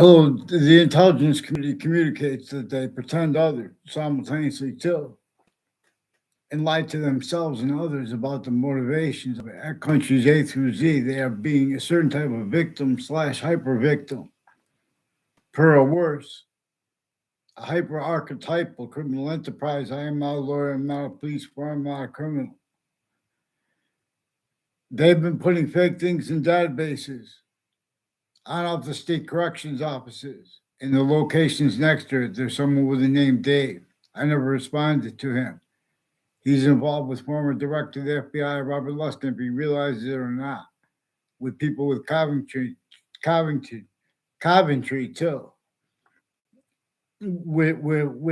Oh, the intelligence community communicates that they pretend others simultaneously too, and lie to themselves and others about the motivations of our countries A through Z. They are being a certain type of victim slash hyper victim, per or worse, a hyper archetypal criminal enterprise. I am not a lawyer, I'm not a police force, I'm not a criminal. They've been putting fake things in databases on off the state corrections offices. In the locations next to it, there's someone with the name Dave. I never responded to him. He's involved with former director of the FBI, Robert Luskin, if he realizes it or not, with people with Coventry, Coventry too, where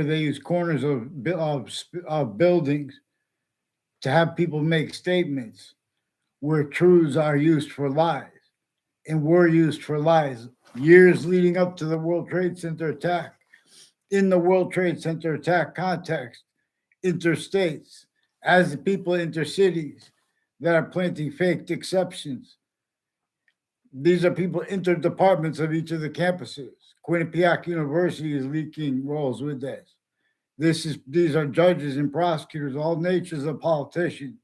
they use corners of buildings to have people make statements where truths are used for lies and were used for lies years leading up to the World Trade Center attack. In the World Trade Center attack context, interstates, as the people intercities that are planting fake exceptions. These are people interdepartments of each of the campuses. Quinnipiac University is leaking roles with this. These are judges and prosecutors, all natures of politicians.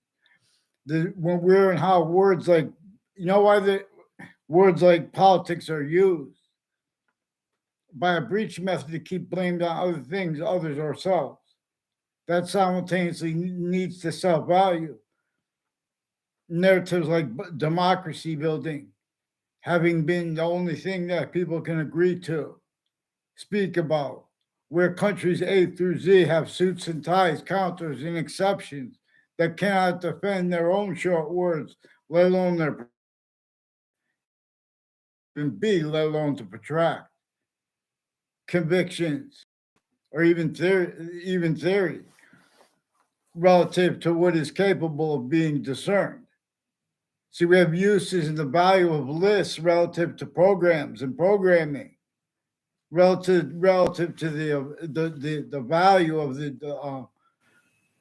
When we're in how words like, you know why the words like politics are used by a breach method to keep blamed on other things, others, ourselves. That simultaneously needs to self value. Narratives like democracy building, having been the only thing that people can agree to, speak about, where countries A through Z have suits and ties, counters, and exceptions that cannot defend their own short words, let alone their even B, let alone to protract convictions or even theory relative to what is capable of being discerned. See, we have uses in the value of lists relative to programs and programming, relative to the value of the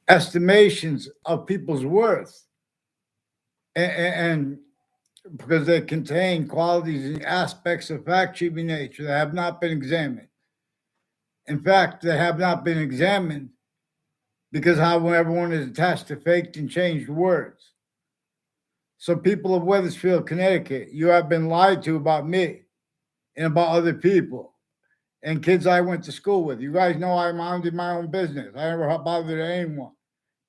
estimations of people's worth, and because they contain qualities and aspects of fact sheeting nature that have not been examined. In fact, they have not been examined because how everyone is attached to faked and changed words. So, people of Weathersfield, Connecticut, you have been lied to about me and about other people and kids I went to school with. You guys know I minded my own business. I never bothered anyone.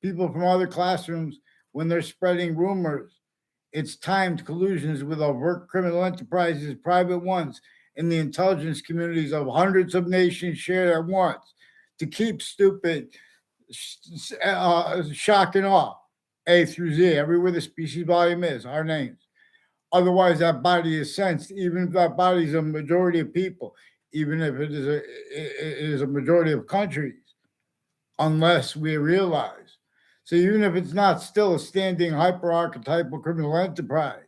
People from other classrooms, when they're spreading rumors, it's timed collusions with overt criminal enterprises, private ones, and the intelligence communities of hundreds of nations shared at once to keep stupid, shock and awe, A through Z, everywhere the species volume is, our names. Otherwise, that body is sensed, even if that body is a majority of people, even if it is a majority of countries, unless we realize. So even if it's not still a standing hyper archetypal criminal enterprise,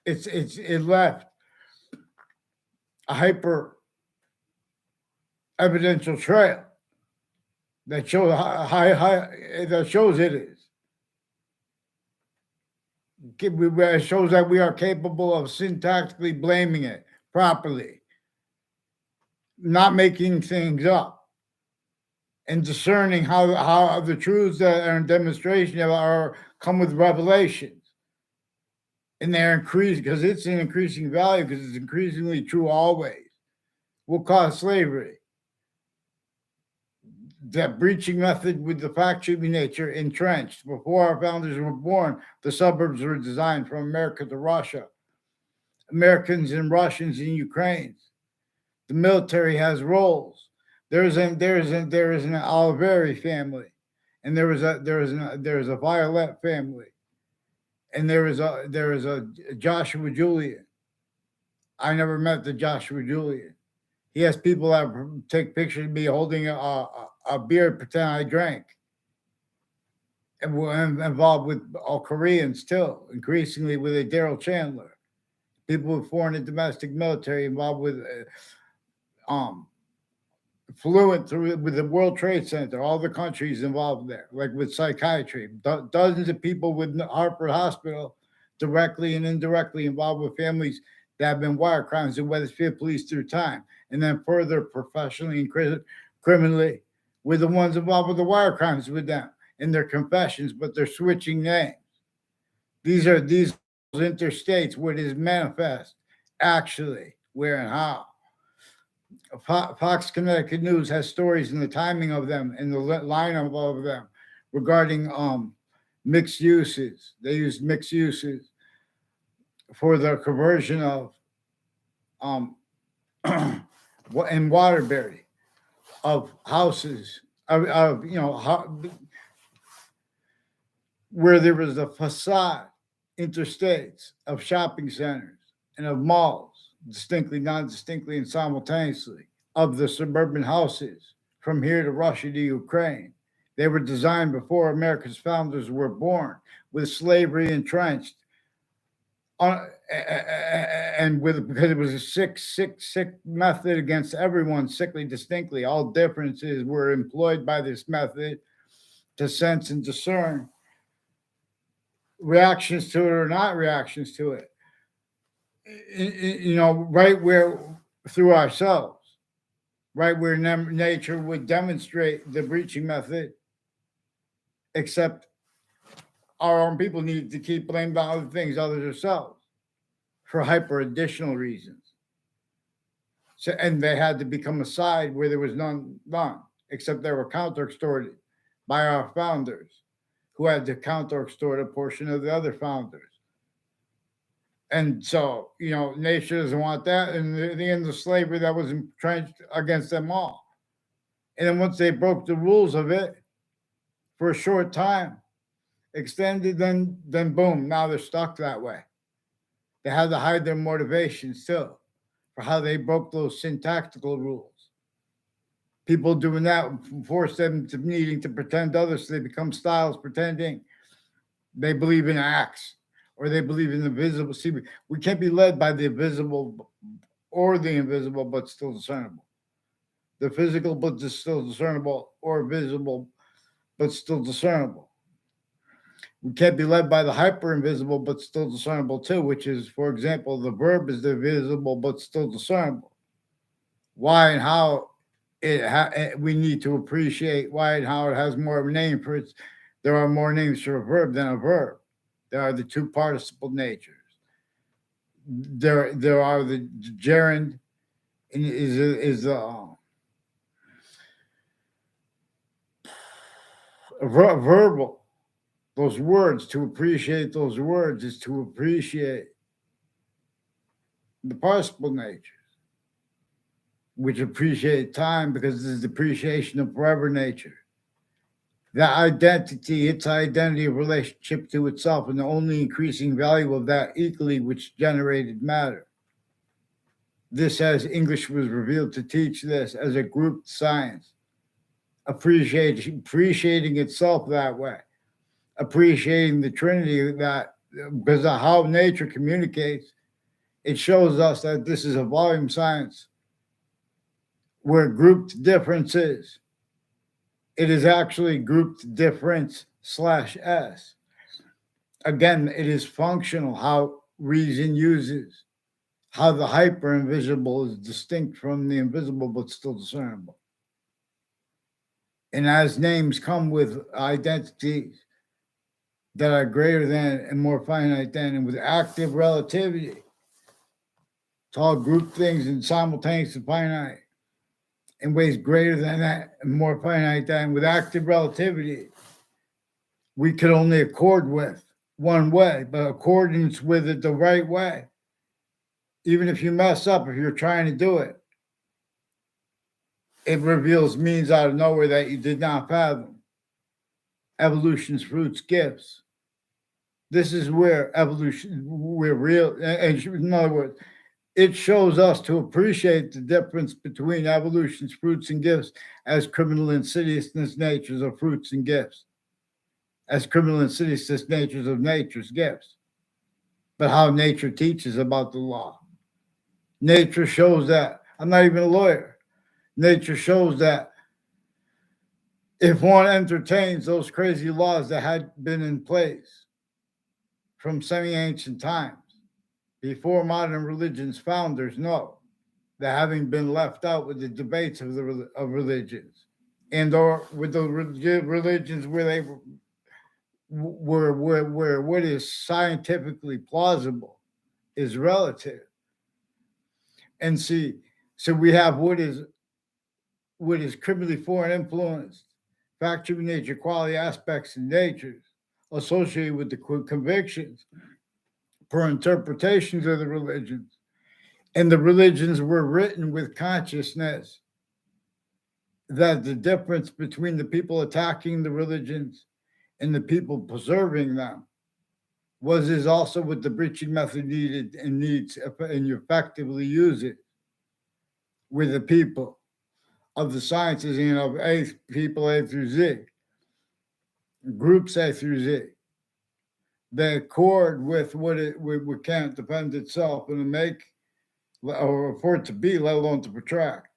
it left a hyper evidential trail that shows that shows it is. It shows that we are capable of syntactically blaming it properly, not making things up, and discerning how the truths that are in demonstration are come with revelations. And they're increasing because it's an increasing value because it's increasingly true always. Will cause slavery. That breaching method with the fact sheeting nature entrenched. Before our founders were born, the suburbs were designed from America to Russia. Americans and Russians and Ukrainians. The military has roles. There is an Oliveri family, and there is a Violet family, and there is a Joshua Julian. I never met the Joshua Julian. He has people that take pictures of me holding a beer, pretend I drank, and we're involved with all Koreans too, increasingly with a Daryl Chandler. People with foreign and domestic military involved with um fluent through with the World Trade Center, all the countries involved there, like with psychiatry, dozens of people with Hartford Hospital directly and indirectly involved with families that have been wire crimes in Wethersfield police through time, and then further professionally and criminally with the ones involved with the wire crimes with them in their confessions, but they're switching names. These interstates where it is manifest actually where and how. Fox Connecticut News has stories and the timing of them and the lineup of them regarding mixed uses. They use mixed uses for the conversion of in Waterbury of houses of where there was a facade interstates of shopping centers and of malls, distinctly, non-distinctly, and simultaneously, of the suburban houses from here to Russia to Ukraine. They were designed before America's founders were born, with slavery entrenched, and because it was a sick method against everyone, sickly distinctly. All differences were employed by this method to sense and discern reactions to it or not reactions to it. Right where through ourselves, right where nature would demonstrate the breaching method, except our own people needed to keep blaming on other things other than ourselves for hyper additional reasons. So, and they had to become a side where there was none, except they were counter extorted by our founders, who had to counter extort a portion of the other founders. And so, nature doesn't want that. And the end of slavery that was entrenched against them all. And then once they broke the rules of it for a short time, extended, then boom, now they're stuck that way. They had to hide their motivations too for how they broke those syntactical rules. People doing that force them to needing to pretend others, so they become styles pretending they believe in acts or they believe in the visible. See, we can't be led by the visible or the invisible, but still discernible. The physical, but still discernible, or visible, but still discernible. We can't be led by the hyper invisible, but still discernible too, which is, for example, the verb is the visible, but still discernible. Why and how we need to appreciate why and how it has more of a name for it. There are more names for a verb than a verb. There are the two participle natures. There are the gerund is verbal. Those words, to appreciate those words is to appreciate the participle natures, which appreciate time because this is the appreciation of forever nature. That identity, its identity of relationship to itself, and the only increasing value of that equally which generated matter. This, as English was revealed to teach this as a grouped science, appreciating itself that way, appreciating the Trinity, that because of how nature communicates, it shows us that this is a volume science where grouped differences. It is actually grouped difference /S. Again, it is functional how reason uses, how the hyper invisible is distinct from the invisible but still discernible. And as names come with identities that are greater than and more finite than, and with active relativity, it's all group things and simultaneous and finite in ways greater than that and more finite than. With active relativity, we could only accord with one way, but accordance with it the right way. Even if you mess up, if you're trying to do it, it reveals means out of nowhere that you did not fathom. Evolution's fruits, gifts. This is where we're real. In other words, it shows us to appreciate the difference between evolution's fruits and gifts as criminal insidiousness natures of fruits and gifts, as criminal insidiousness natures of nature's gifts. But how nature teaches about the law. Nature shows that. I'm not even a lawyer. Nature shows that if one entertains those crazy laws that had been in place from semi-ancient times, before modern religion's founders know that having been left out with the debates of of religions and or with the religions where they where what is scientifically plausible is relative. And see, so we have what is criminally foreign influenced, factual nature, quality aspects and natures associated with the convictions per interpretations of the religions. And the religions were written with consciousness that the difference between the people attacking the religions and the people preserving them was is also what the breaching method needed and needs, and you effectively use it with the people of the sciences and of A people A through Z, groups A through Z. They accord with what can't defend itself and to make or for it to be, let alone to protract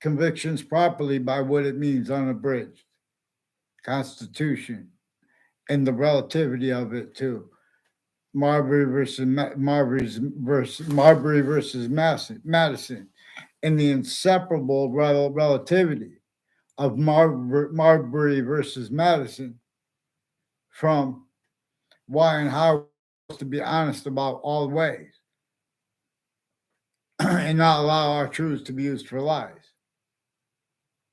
convictions properly by what it means unabridged, Constitution, and the relativity of it too. Marbury versus Marbury versus Madison, and the inseparable relativity of Marbury versus Madison from why and how to be honest about all ways and not allow our truths to be used for lies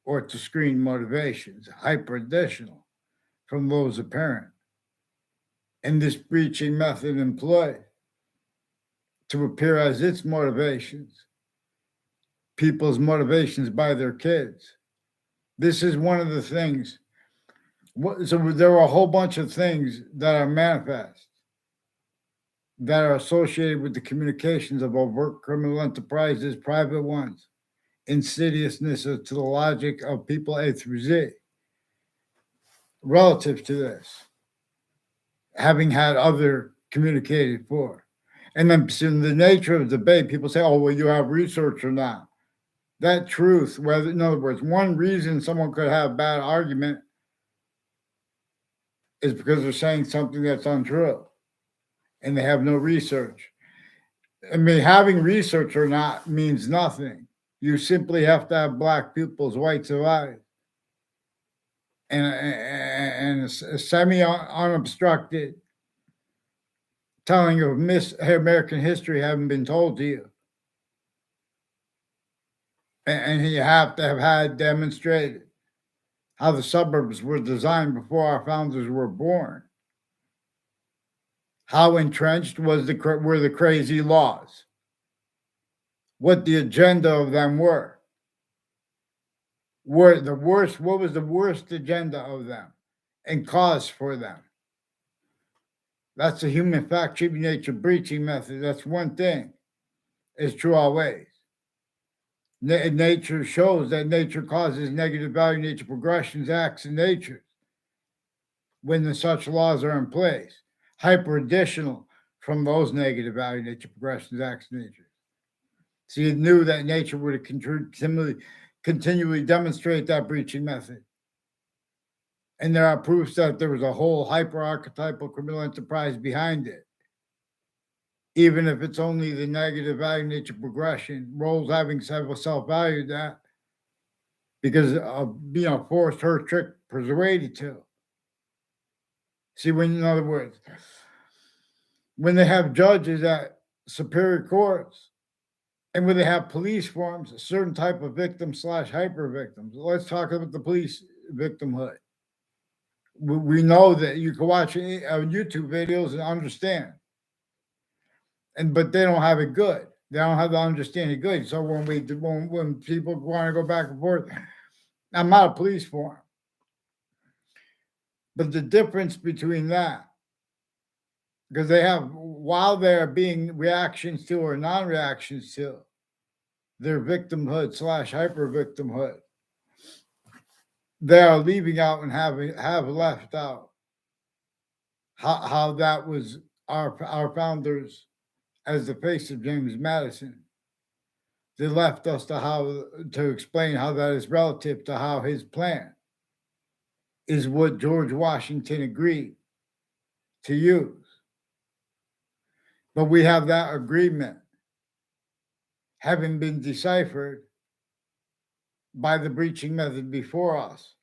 or to screen motivations, hyper additional from those apparent. And this breaching method employed to appear as its motivations, people's motivations by their kids. This is one of the things. So there are a whole bunch of things that are manifest that are associated with the communications of overt criminal enterprises, private ones, insidiousness to the logic of people A through Z relative to this, having had other communicated for. And then in the nature of debate, people say, oh, well, you have research or not. That truth, whether, in other words, one reason someone could have a bad argument is because they're saying something that's untrue and they have no research. I mean, having research or not means nothing. You simply have to have black people's whites of eyes and a semi unobstructed telling of American history having been told to you. And you have to have had demonstrated how the suburbs were designed before our founders were born. How entrenched were the crazy laws? What the agenda of them were the worst. What was the worst agenda of them and cause for them? That's the human fact, human nature breaching method. That's one thing. It's true always. Nature shows that nature causes negative value, nature progressions, acts, and natures when such laws are in place. Hyper additional from those negative value, nature progressions, acts, and natures. So you knew that nature would continually demonstrate that breaching method. And there are proofs that there was a whole hyper archetypal criminal enterprise behind it. Even if it's only the negative value nature progression, roles having self-value that because of being forced, hurt, tricked, persuaded to. See, in other words, when they have judges at superior courts and when they have police forms, a certain type of victim / hyper victims. Let's talk about the police victimhood. We know that you can watch YouTube videos and understand. But they don't have it good. They don't have the understanding good. So when people want to go back and forth, I'm not a police form. But the difference between that, because they have, while they're being reactions to or non-reactions to their victimhood / hyper victimhood, they are leaving out and have left out how that was our founders as the face of James Madison. They left us to explain how that is relative to how his plan is what George Washington agreed to use. But we have that agreement having been deciphered by the breaching method before us.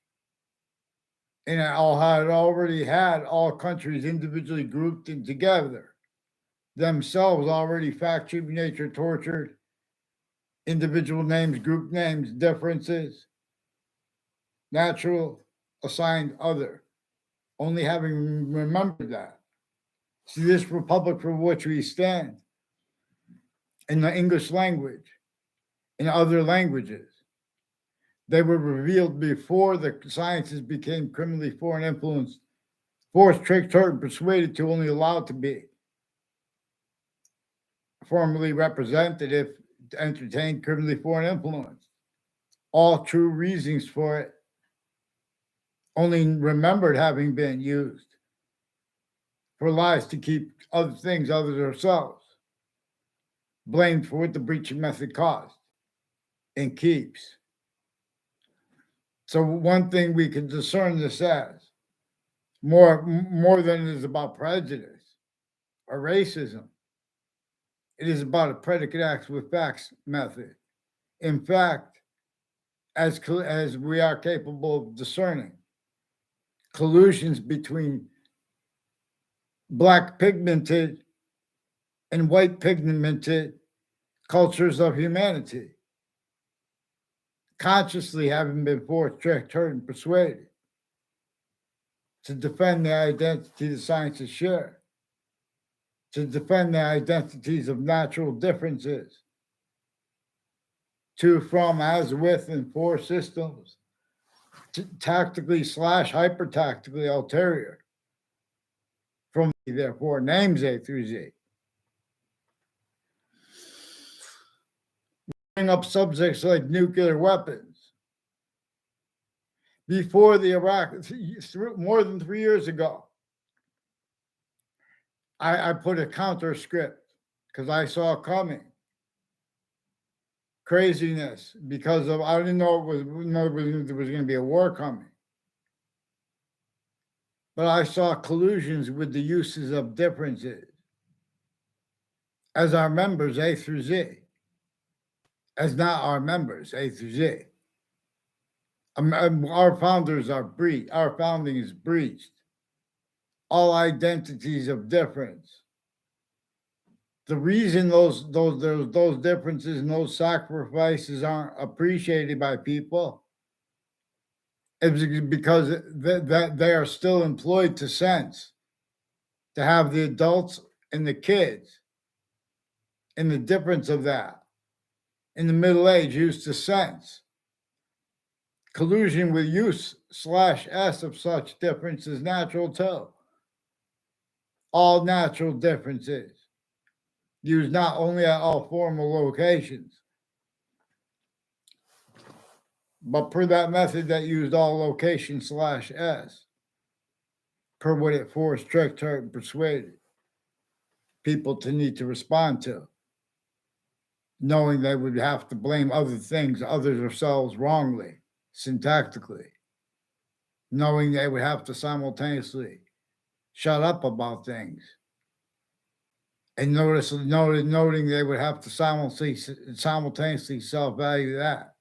And it all had already had all countries individually grouped in together, themselves already fact, cheap, nature, tortured, individual names, group names, differences, natural, assigned, other. Only having remembered that. See, this republic for which we stand in the English language, in other languages, they were revealed before the sciences became criminally foreign influenced, forced, tricked, hurt, and persuaded to only allowed to be formally represented if entertained criminally foreign influence. All true reasons for it only remembered having been used for lies to keep other things other than ourselves blamed for what the breaching method caused and keeps. So one thing we can discern this as more than it is about prejudice or racism. It is about a predicate acts with facts method. In fact, as we are capable of discerning, collusions between black pigmented and white pigmented cultures of humanity, consciously having been forced, tricked, hurt, and persuaded to defend the identity the sciences share, to defend the identities of natural differences, to, from, as, with, and for systems, tactically / hyper tactically ulterior, from therefore names A through Z. Bring up subjects like nuclear weapons. Before the Iraq, more than 3 years ago, I put a counter script because I saw coming craziness because of I didn't know there was going to be a war coming, but I saw collusions with the uses of differences as our members A through Z, as not our members A through Z. Our founders are breached. Our founding is breached. All identities of difference. The reason those differences and those sacrifices aren't appreciated by people is because that they are still employed to sense, to have the adults and the kids, and the difference of that in the Middle Age used to sense. Collusion with use / s of such difference is natural too. All natural differences used not only at all formal locations, but per that method that used all location / s, per what it forced, tricked, hurt, and persuaded people to need to respond to, knowing they would have to blame other things, others themselves wrongly, syntactically, knowing they would have to simultaneously shut up about things, and noting they would have to simultaneously self-value that,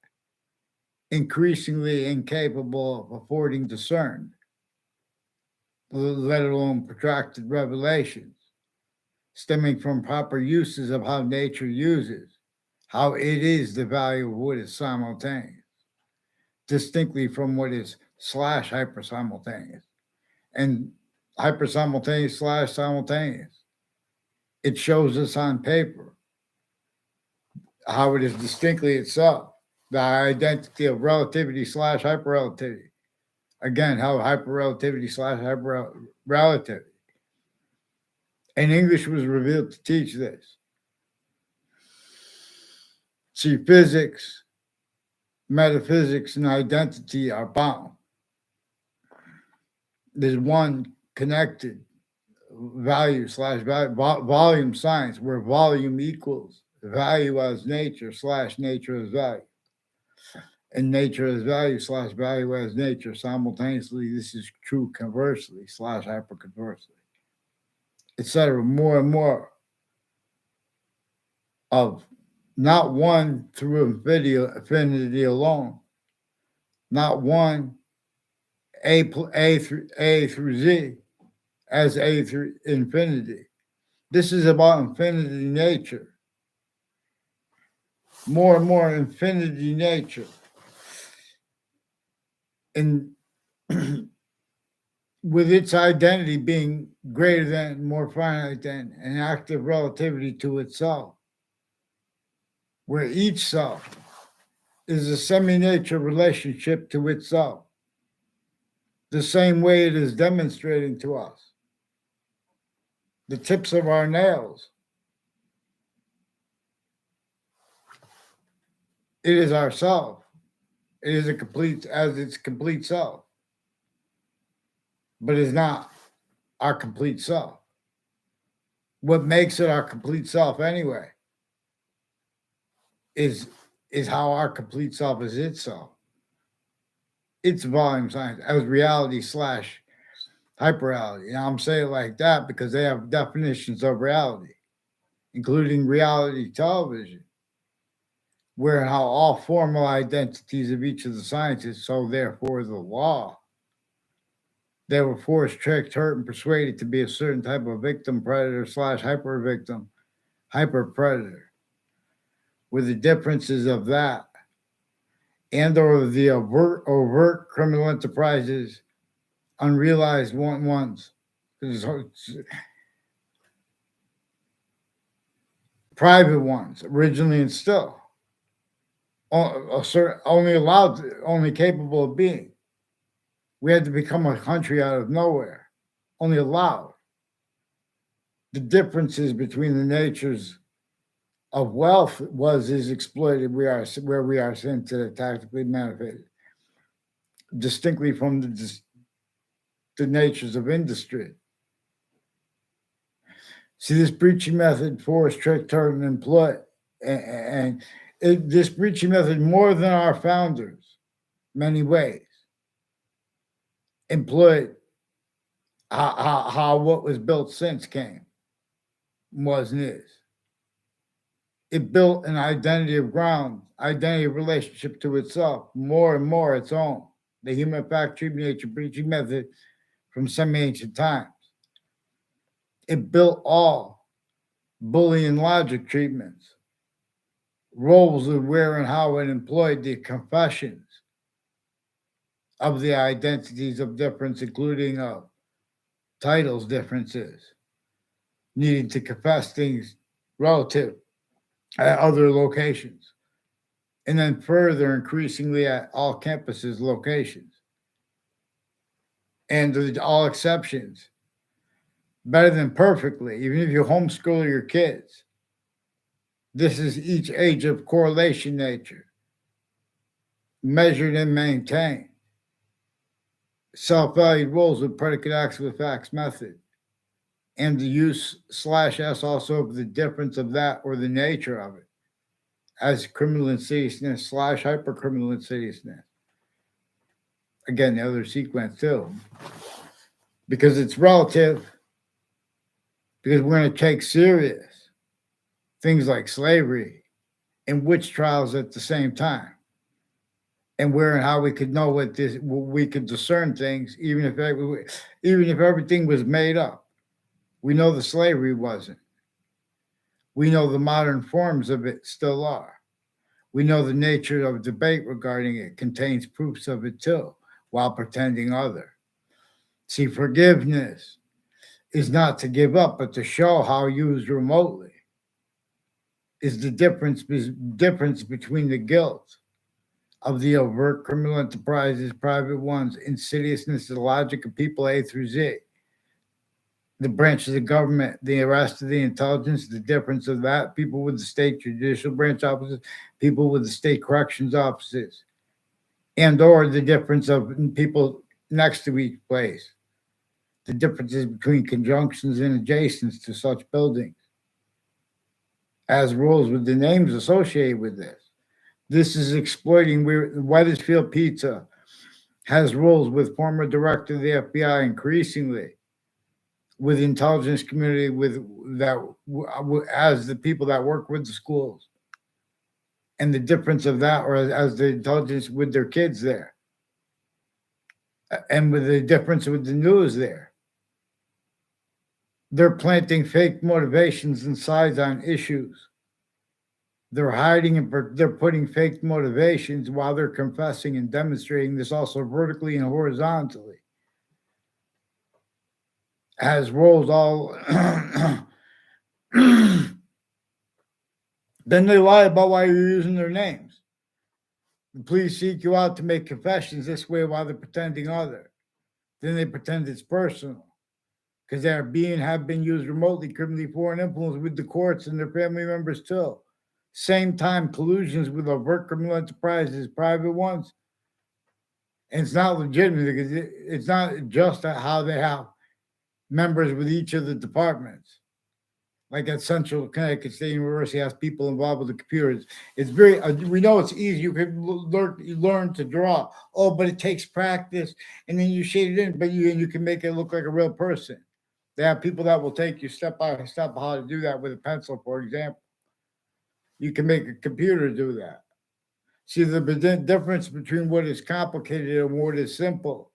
increasingly incapable of affording discern, let alone protracted revelations, stemming from proper uses of how nature uses, how it is the value of what is simultaneous, distinctly from what is / hyper simultaneous, and hyper simultaneous / simultaneous. It shows us on paper how it is distinctly itself, the identity of relativity / hyper relativity. Again, how hyper relativity / hyper relativity. And English was revealed to teach this. See, physics, metaphysics, and identity are bound. There's one connected value / volume science where volume equals value as nature / nature as value, and nature as value / value as nature. Simultaneously, this is true conversely / hyper conversely, etc. More and more of not one through infinity alone, not one A through Z as A through infinity. This is about infinity nature, more and more infinity nature. And with its identity being greater than, more finite than, an active relativity to itself, where each self is a semi-nature relationship to itself, the same way it is demonstrating to us. The tips of our nails. It is ourself. It is its complete self. But it's not our complete self. What makes it our complete self anyway is how our complete self is itself. It's volume science as reality slash hyperreality. And I'm saying it like that because they have definitions of reality, including reality television, where how all formal identities of each of the sciences, so therefore the law, they were forced, tricked, hurt, and persuaded to be a certain type of victim, predator slash hyper victim, hyper predator, with the differences of that and or the overt criminal enterprises, unrealized ones, private ones, originally and still, only capable of being. We had to become a country out of nowhere, only allowed. The differences between the natures of wealth is exploited. Where we are sent to tactically manifested, distinctly from the natures of industry. See, this breaching method, force, trick, target, and employ, this breaching method, more than our founders, many ways, employed how what was built since came, was and is. It built an identity of ground, identity of relationship to itself, more and more its own. The human fact, treatment, nature, breaching method from semi-ancient times. It built all Boolean logic treatments, roles of where and how it employed the confessions of the identities of difference, including titles differences, needing to confess things relative at other locations, and then further increasingly at all campuses locations, and all exceptions, better than perfectly, even if you homeschool your kids. This is each age of correlation nature, measured and maintained. Self-valued roles with predicate acts with facts method, and the use /s also of the difference of that or the nature of it as criminal insidiousness / hypercriminal insidiousness. Again, the other sequence too, because it's relative, because we're going to take serious things like slavery and witch trials at the same time, and where and how we could know we could discern things, even if everything was made up. We know the slavery wasn't. We know the modern forms of it still are. We know the nature of debate regarding it contains proofs of it too, while pretending other. See, forgiveness is not to give up, but to show how used remotely is the difference between the guilt of the overt criminal enterprises, private ones, insidiousness, the logic of people A through Z, the branches of government, the rest of the intelligence, the difference of that, people with the state judicial branch offices, people with the state corrections offices, and or the difference of people next to each place, the differences between conjunctions and adjacents to such buildings, as rules with the names associated with this. This is exploiting Wethersfield Pizza has rules with former director of the FBI increasingly with the intelligence community, with that as the people that work with the schools, and the difference of that, or as the intelligence with their kids there, and with the difference with the news there. They're planting fake motivations and sides on issues. They're hiding and they're putting fake motivations while they're confessing and demonstrating this also vertically and horizontally. Has roles all. Then they lie about why you're using their names. The police seek you out to make confessions this way while they're pretending other. Then they pretend it's personal because they are have been used remotely, criminally foreign influence with the courts and their family members too. Same time, collusions with overt criminal enterprises, private ones. And it's not legitimate because it's not just how they have members with each of the departments. Like at Central Connecticut State University has people involved with the computers. It's very, we know it's easy. You can learn to draw. Oh, but it takes practice, and then you shade it in, but you can make it look like a real person. They have people that will take you step by step how to do that with a pencil, for example. You can make a computer do that. See, the difference between what is complicated and what is simple,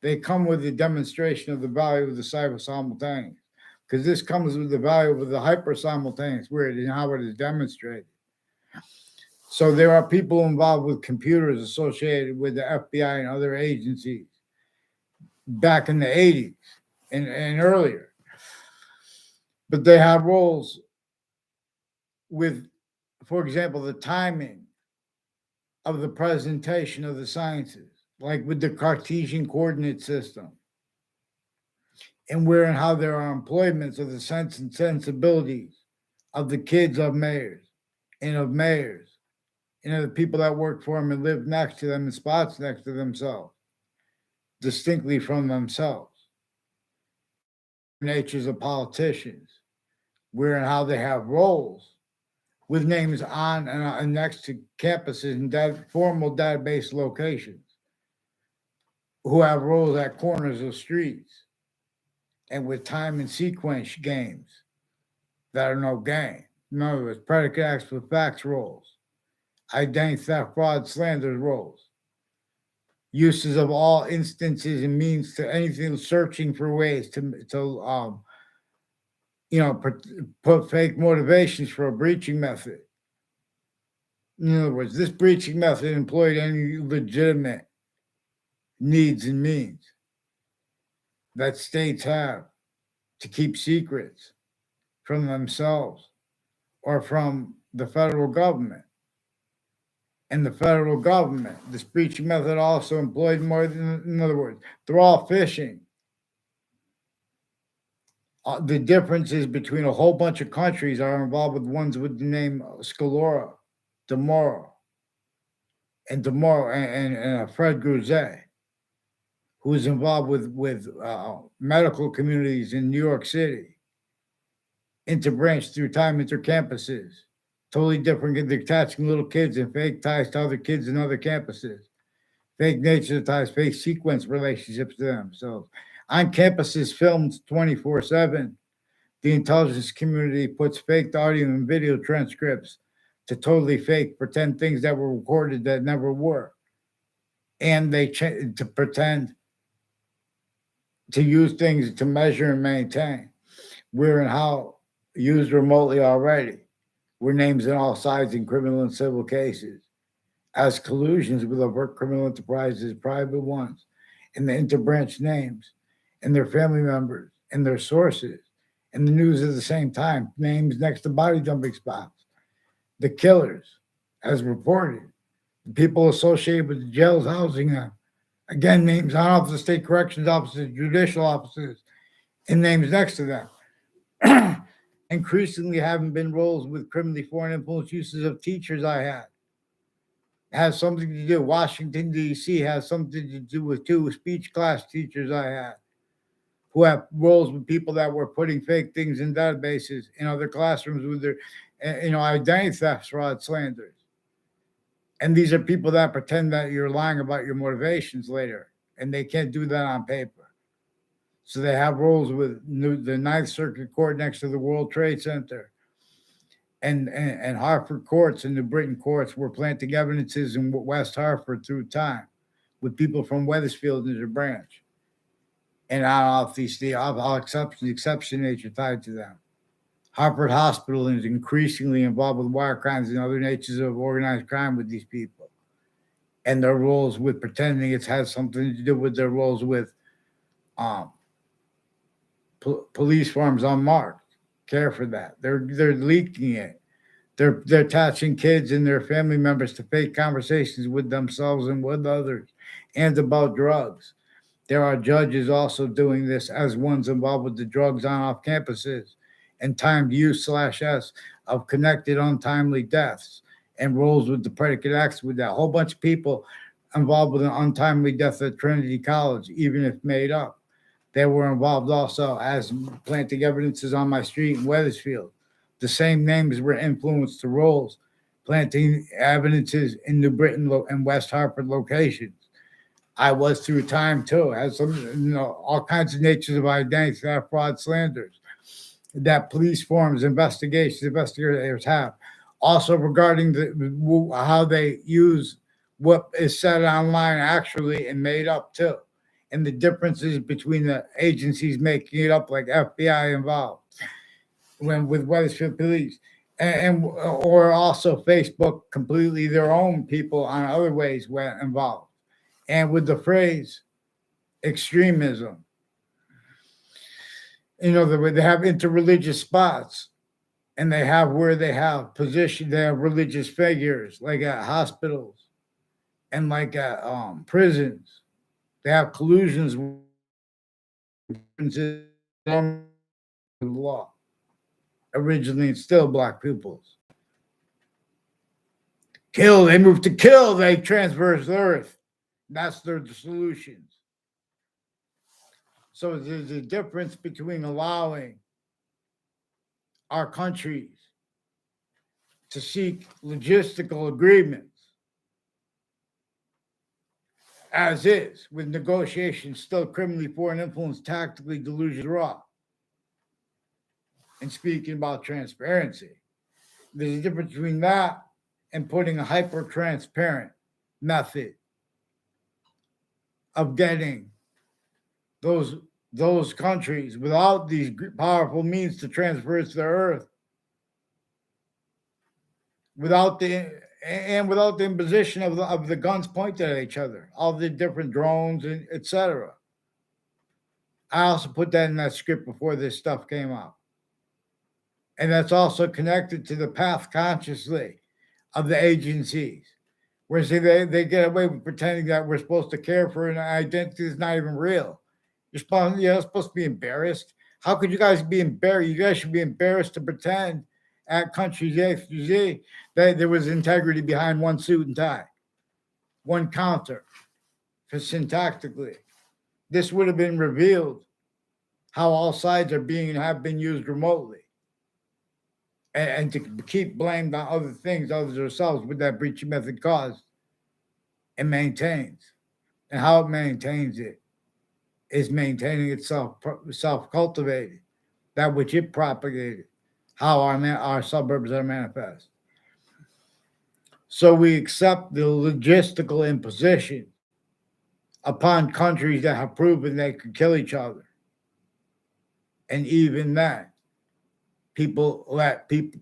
they come with the demonstration of the value of the cyber simultaneous. Because this comes with the value of the hyper simultaneous, where it and how it is demonstrated. So there are people involved with computers associated with the FBI and other agencies back in the 80s and earlier. But they have roles with, for example, the timing of the presentation of the sciences, like with the Cartesian coordinate system. And where and how there are employments of the sense and sensibilities of the kids of mayors and of mayors and of the people that work for them and live next to them in spots next to themselves, distinctly from themselves. Natures of politicians, where and how they have roles with names on and next to campuses and formal database locations, who have roles at corners of streets, and with time and sequence games that are no game. In other words, predicate acts with facts roles, identity theft, fraud, slander roles, uses of all instances and means to anything, searching for ways to put fake motivations for a breaching method. In other words, this breaching method employed any legitimate needs and means that states have to keep secrets from themselves or from the federal government. And the federal government, this breaching method also employed more than, in other words, they're all phishing. The differences between a whole bunch of countries are involved with ones with the name Scalora, DeMoro, and Fred Grouzet, who is involved with medical communities in New York City, interbranch through time intercampuses, totally different. They're attaching little kids and fake ties to other kids in other campuses, fake nature ties, fake sequence relationships to them. So on campuses filmed 24/7, the intelligence community puts fake audio and video transcripts to totally fake, pretend things that were recorded that never were. And they to pretend to use things to measure and maintain where and how used remotely already. Were names on all sides in criminal and civil cases as collusions with overt criminal enterprises, private ones, and the interbranch names and their family members and their sources and the news at the same time, names next to body dumping spots, the killers as reported, the people associated with the jails housing them, again, names on off the state corrections offices, judicial offices, and names next to them. Increasingly having been roles with criminally foreign influence uses of teachers I had. It has something to do. Washington, D.C. has something to do with two speech class teachers I had who have roles with people that were putting fake things in databases in other classrooms with their, identity theft, fraud, slanders. And these are people that pretend that you're lying about your motivations later, and they can't do that on paper. So they have roles with the Ninth Circuit Court next to the World Trade Center, and Hartford courts and the Britain courts were planting evidences in West Hartford through time with people from Wethersfield and their branch. And all exception nature tied to them. Hartford Hospital is increasingly involved with wire crimes and other natures of organized crime with these people. And their roles with pretending it has something to do with their roles with police farms unmarked. Care for that. They're leaking it. They're attaching kids and their family members to fake conversations with themselves and with others and about drugs. There are judges also doing this as ones involved with the drugs on off campuses and timed use/s of connected untimely deaths and roles with the predicate acts with that. A whole bunch of people involved with an untimely death at Trinity College, even if made up. They were involved also as planting evidences on my street in Wethersfield. The same names were influenced the roles, planting evidences in New Britain and West Hartford locations. I was through time too, has some, all kinds of natures of identity, theft, fraud, slanders that police forms, investigators have. Also regarding how they use what is said online actually and made up too, and the differences between the agencies making it up, like FBI involved when with Wethersfield Police, and or also Facebook completely their own people on other ways were involved, and with the phrase extremism. They have interreligious spots, and they have where they have position. They have religious figures like at hospitals and like at prisons. They have collusions with the law. Originally, it's still black peoples. Kill. They move to kill. They transverse the earth. That's their solutions. So there's a difference between allowing our countries to seek logistical agreements as is, with negotiations still criminally foreign influence, tactically delusions raw, and speaking about transparency. There's a difference between that and putting a hyper-transparent method of getting those countries without these powerful means to transverse the earth, without the imposition of the guns pointed at each other, all the different drones and etc. I also put that in that script before this stuff came out. And that's also connected to the path consciously of the agencies, where they get away with pretending that we're supposed to care for an identity that's not even real. You're supposed to be embarrassed. How could you guys be embarrassed? You guys should be embarrassed to pretend at countries A through Z that there was integrity behind one suit and tie, one counter, for syntactically. This would have been revealed how all sides are being and have been used remotely. And to keep blamed on other things, others ourselves, with that breach of method caused and maintains. And how it maintains it is maintaining itself self-cultivated, that which it propagated, how our suburbs are manifest. So we accept the logistical imposition upon countries that have proven they could kill each other. And even that, people let people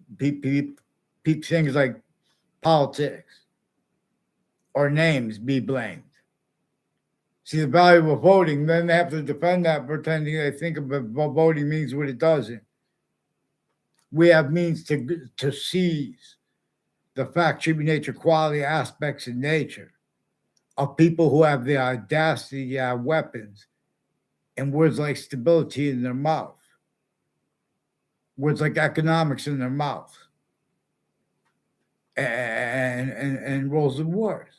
things like politics or names be blamed. See the value of voting, then they have to defend that, pretending they think about voting means what it doesn't. We have means to seize the fact, tribute, nature, quality aspects in nature of people who have the audacity to have weapons and words like stability in their mouth, words like economics in their mouth, and rules of wars.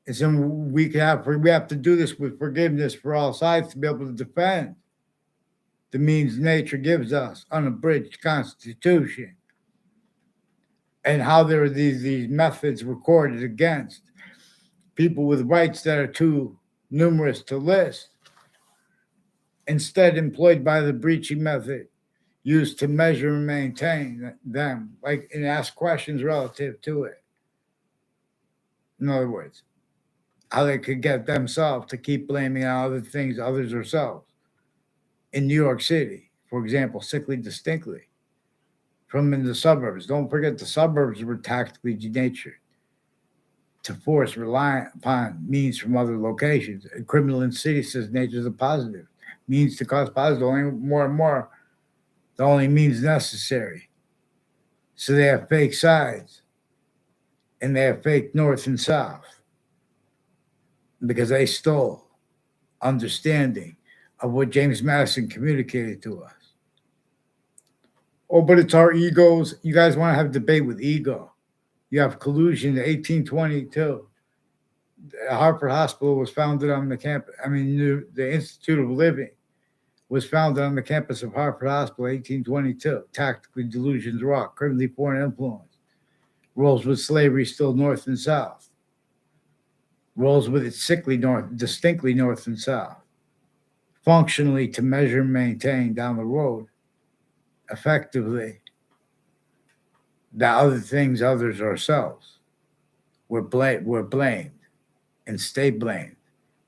And so we have to do this with forgiveness for all sides to be able to defend the means nature gives us, unabridged constitution, and how there are these methods recorded against people with rights that are too numerous to list, instead employed by the breaching method used to measure and maintain them, like, and ask questions relative to it. In other words, how they could get themselves to keep blaming on other things, others themselves. In New York City, for example, sickly distinctly from in the suburbs. Don't forget the suburbs were tactically denatured to force rely upon means from other locations. A criminal in city says nature is a positive. Means to cause positive, only more and more the only means necessary. So they have fake sides and they have fake north and south because they stole understanding of what James Madison communicated to us. Oh, but it's our egos. You guys want to have debate with ego. You have collusion. 1822. Hartford Hospital was founded on the campus. The Institute of Living was founded on the campus of Hartford Hospital, 1822. Tactically, delusions rock, criminally foreign influence. Rolls with slavery still north and south. Rolls with it sickly north, distinctly north and south. Functionally to measure and maintain down the road, effectively, the other things, others, ourselves, we're blamed and stay blamed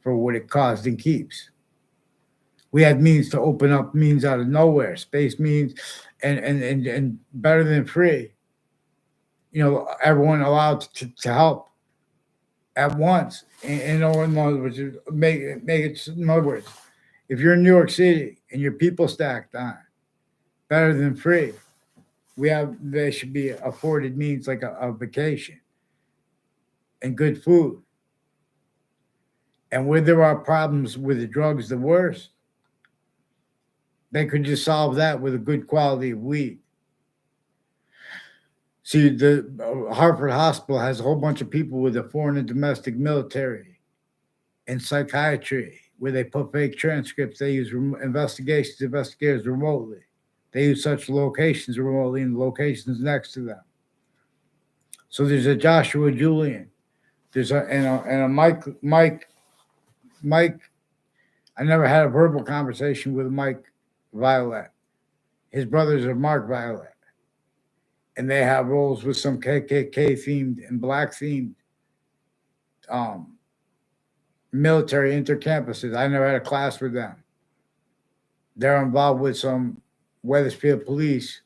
for what it caused and keeps. We had means to open up means out of nowhere, space means, and better than free. Everyone allowed to help at once. In other words, make it. In other words, if you're in New York City and your people stacked on, better than free, they should be afforded means like a vacation and good food. And where there are problems with the drugs, the worst, they could just solve that with a good quality of weed. See, the Hartford Hospital has a whole bunch of people with the foreign and domestic military and psychiatry, where they put fake transcripts. They use investigators remotely. They use such locations remotely and locations next to them. So there's a Joshua Julian. There's a Mike. I never had a verbal conversation with Mike Violet. His brothers are Mark Violet. And they have roles with some KKK themed and black themed military intercampuses. I never had a class with them. They're involved with some Wethersfield police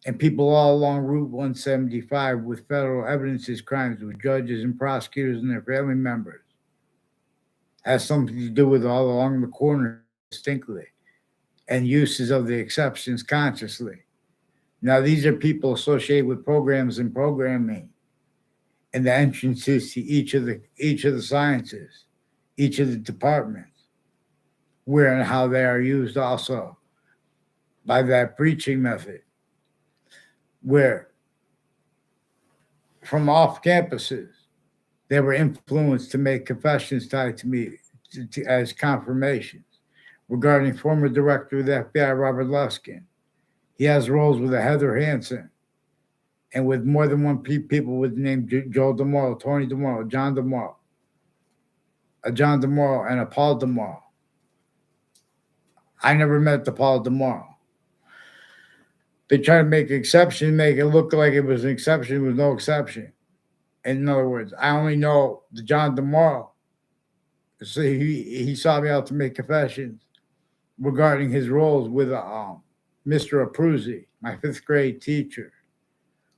and people all along Route 175 with federal evidences crimes with judges and prosecutors and their family members. Has something to do with all along the corner distinctly and uses of the exceptions consciously. Now, these are people associated with programs and programming and the entrances to each of the sciences, each of the departments, where and how they are used also by that breaching method, where from off campuses, they were influenced to make confessions tied to me as confirmations regarding former director of the FBI, Robert Luskin. He has roles with a Heather Hansen and with more than one people with the name Joe DeMoro, Tony DeMoro, John DeMoro, and a Paul DeMoro. I never met the Paul DeMoro. They try to make an exception, make it look like it was an exception with no exception. In other words, I only know the John DeMoro. So he saw me out to make confessions regarding his roles with Mr. Abruzzi, my 5th grade teacher,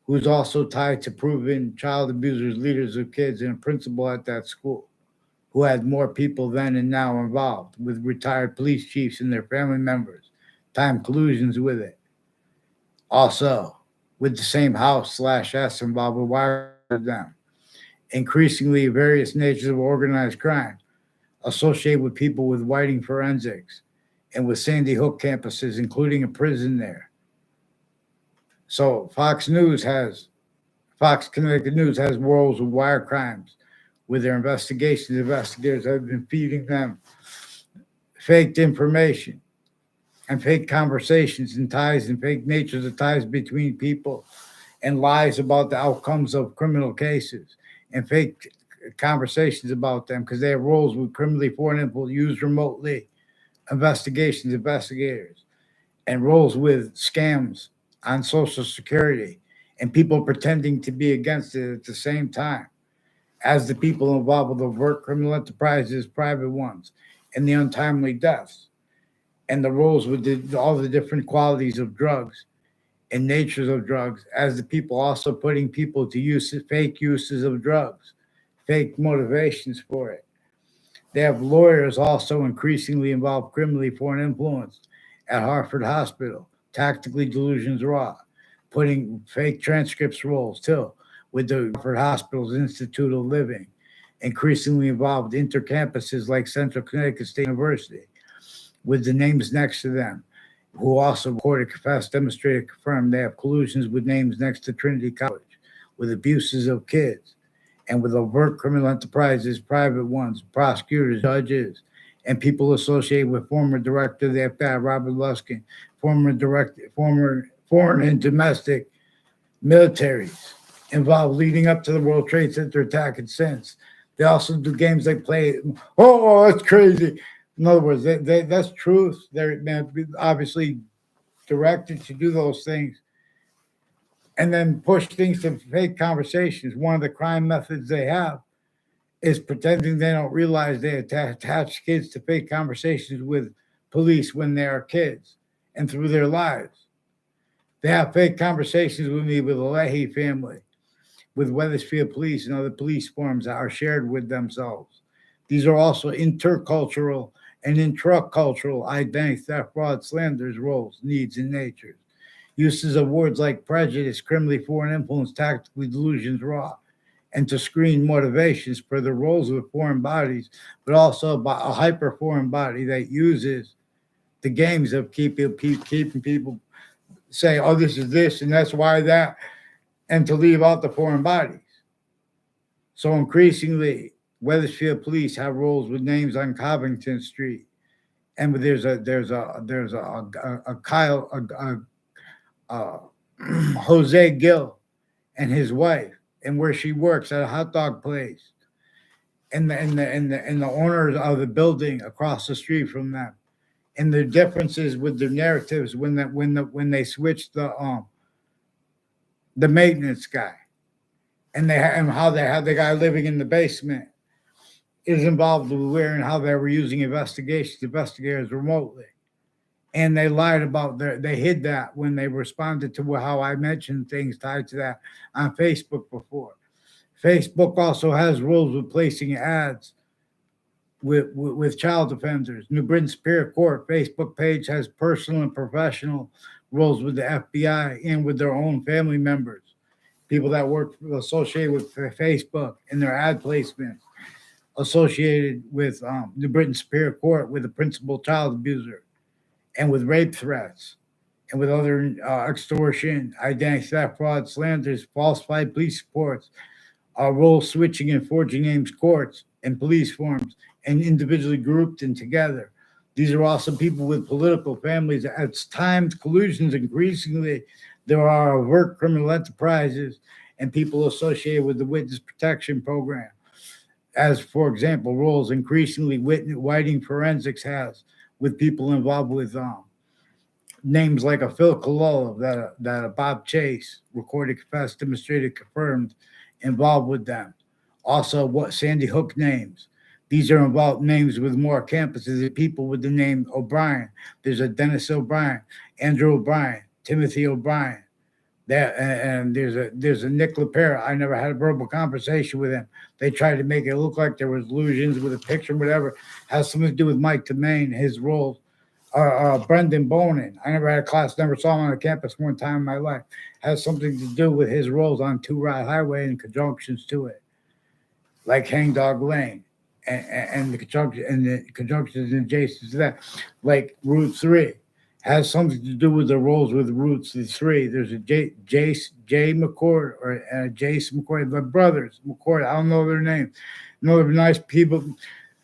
who's also tied to proven child abusers, leaders of kids, and a principal at that school, who had more people then and now involved with retired police chiefs and their family members, time collusions with it. Also, with the same house/S involved with wire them. Increasingly, various natures of organized crime associated with people with Whiting forensics and with Sandy Hook campuses, including a prison there. So Fox Connecticut News has roles with wire crimes with their investigations. Investigators have been feeding them faked information and fake conversations and ties and fake natures of ties between people and lies about the outcomes of criminal cases and fake conversations about them because they have roles with criminally foreign influence used remotely investigators, and roles with scams on Social Security and people pretending to be against it at the same time as the people involved with overt criminal enterprises, private ones, and the untimely deaths, and the roles with all the different qualities of drugs and natures of drugs, as the people also putting people to use fake uses of drugs, fake motivations for it. They have lawyers also increasingly involved criminally foreign influence at Hartford Hospital, tactically delusions raw, putting fake transcripts roles too with the Hartford Hospital's Institute of Living, increasingly involved intercampuses like Central Connecticut State University with the names next to them, who also recorded, confessed, demonstrated, confirmed they have collusions with names next to Trinity College, with abuses of kids, and with overt criminal enterprises, private ones, prosecutors, judges, and people associated with former director of the FBI, Robert Luskin, former foreign and domestic militaries involved leading up to the World Trade Center attack and since. They also do games like play. Oh, that's crazy. In other words, that's truth. They're obviously directed to do those things and then push things to fake conversations. One of the crime methods they have is pretending they don't realize they attach kids to fake conversations with police when they are kids and through their lives. They have fake conversations with me with the Leahy family, with Weathersfield Police and other police forms that are shared with themselves. These are also intercultural and intracultural identity theft, fraud, slanders, roles, needs, and natures. Uses of words like prejudice, criminally foreign influence, tactically delusions, raw, and to screen motivations for the roles of foreign bodies, but also a hyper foreign body that uses the games of keeping people say, oh, this is this, and that's why that, and to leave out the foreign bodies. So increasingly, Weathersfield Police have roles with names on Covington Street, and there's a Kyle Jose Gill and his wife, and where she works at a hot dog place, and the owners of the building across the street from them, and the differences with their narratives when they switched the maintenance guy, and how they had the guy living in the basement is involved with where and how they were using investigators remotely. And they lied about they hid that when they responded to how I mentioned things tied to that on Facebook before. Facebook also has rules with placing ads with child offenders. New Britain Superior Court Facebook page has personal and professional roles with the FBI and with their own family members, people that work associated with Facebook and their ad placements associated with New Britain Superior Court with a principal child abuser and with rape threats and with other extortion, identity theft, fraud, slanders, falsified police reports, role switching and forging names, courts, and police forms, and individually grouped and together. These are also people with political families. At times, collusions increasingly, there are overt criminal enterprises and people associated with the Witness Protection Program. As, for example, roles increasingly Whiting Forensics has with people involved with names like a Phil Cololo, that a Bob Chase recorded, confessed, demonstrated, confirmed, involved with them. Also, what Sandy Hook names. These are involved names with more campuses. There's people with the name O'Brien. There's a Dennis O'Brien, Andrew O'Brien, Timothy O'Brien. That and there's a Nick LaPera. I never had a verbal conversation with him. They tried to make it look like there was illusions with a picture, whatever. Has something to do with Mike Domain, his role. Brendan Bonin. I never had a class, never saw him on the campus one time in my life. Has something to do with his roles on Two Ride Highway and conjunctions to it, like Hangdog Lane, and the conjunctions adjacent to that, like Route 3. Has something to do with the roles with Roots the Three. There's a Jay McCord or Jason McCord, the brothers McCord. I don't know their name. No, they're nice people.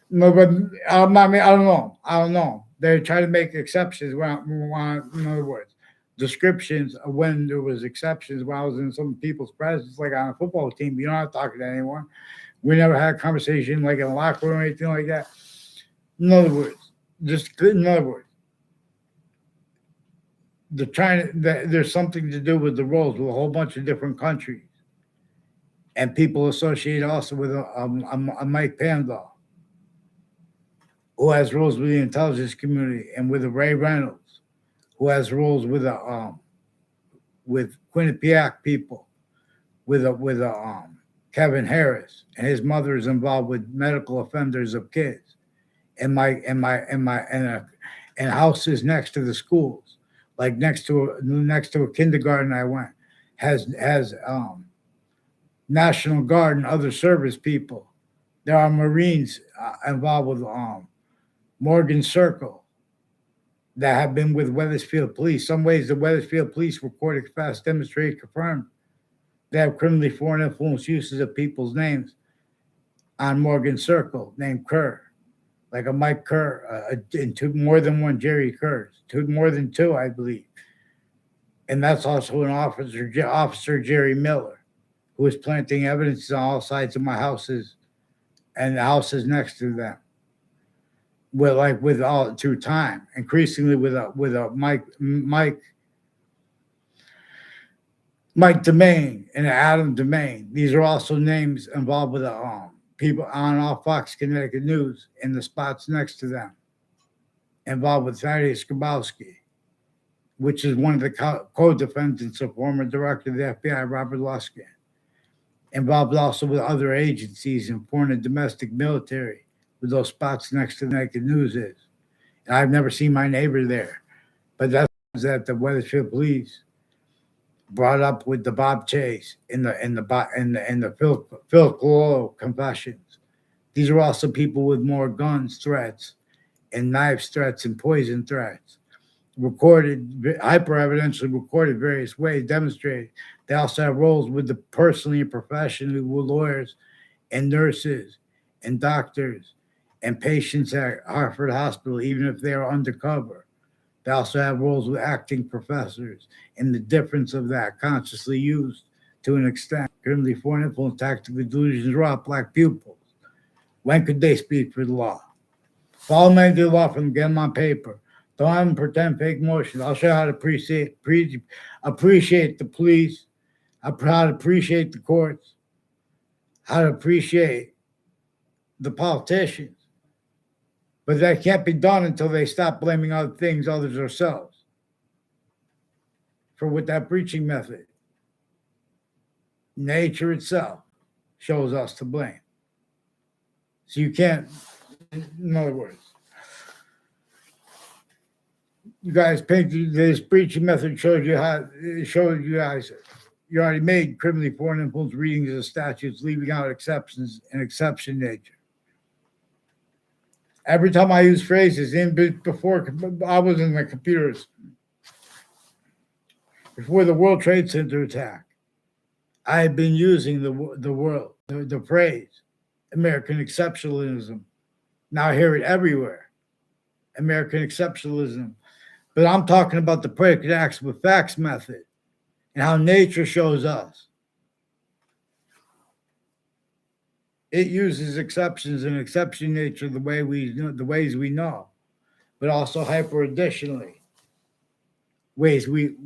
No, but I don't know. They try to make exceptions. In other words, descriptions of when there was exceptions when I was in some people's presence, like on a football team. You don't have to talk to anyone. We never had a conversation like in a locker room or anything like that. In other words, Just in other words, there's something to do with the roles with a whole bunch of different countries. And people associate also with a Mike Pandall, who has roles with the intelligence community, and with a Ray Reynolds, who has roles with Quinnipiac people, with a Kevin Harris, and his mother is involved with medical offenders of kids, and houses next to the schools, like next to a kindergarten I went, has National Guard and other service people. There are Marines involved with Morgan Circle that have been with Wethersfield Police. Some ways the Wethersfield Police recorded fast demonstrated confirmed they have criminally foreign influence uses of people's names on Morgan Circle named Kerr, like a Mike Kerr, and more than one Jerry Kerr, more than two, I believe. And that's also an Officer Jerry Miller, who is planting evidence on all sides of my houses and the houses next to them. With all through time, increasingly with a Mike Domain and Adam Domain. These are also names involved with people on all Fox Connecticut News in the spots next to them. Involved with Thaddeus Grabowski, which is one of the co-defendants of former director of the FBI, Robert Luskin. Involved also with other agencies in foreign and domestic military, with those spots next to the Naked News is. And I've never seen my neighbor there, but that's that the Wethersfield Police brought up with the Bob Chase in the Phil Cololo confessions. These are also people with more guns threats and knives threats and poison threats. Recorded, hyper evidentially recorded various ways, demonstrated. They also have roles with the personally and professionally with lawyers and nurses and doctors and patients at Hartford Hospital, even if they are undercover. They also have roles with acting professors, and the difference of that consciously used to an extent. Criminally foreign influence, tactical delusions, raw black pupils. When could they speak for the law? Follow me to the law from get them on paper. Don't have them pretend fake emotions. I'll show you how to appreciate the police, how to appreciate the courts, how to appreciate the politicians. But that can't be done until they stop blaming other things, others, ourselves, for with that preaching method. Nature itself shows us to blame. So you can't, in other words, you guys painted this preaching method shows you how it shows you guys you already made criminally foreign influence readings of statutes, leaving out exceptions and exception nature. Every time I use phrases before I was in the computers, before the World Trade Center attack, I had been using the phrase American exceptionalism. Now I hear it everywhere, American exceptionalism. But I'm talking about the predicate acts with facts method and how nature shows us. It uses exceptions and exception nature the ways we know, but also hyper additionally ways we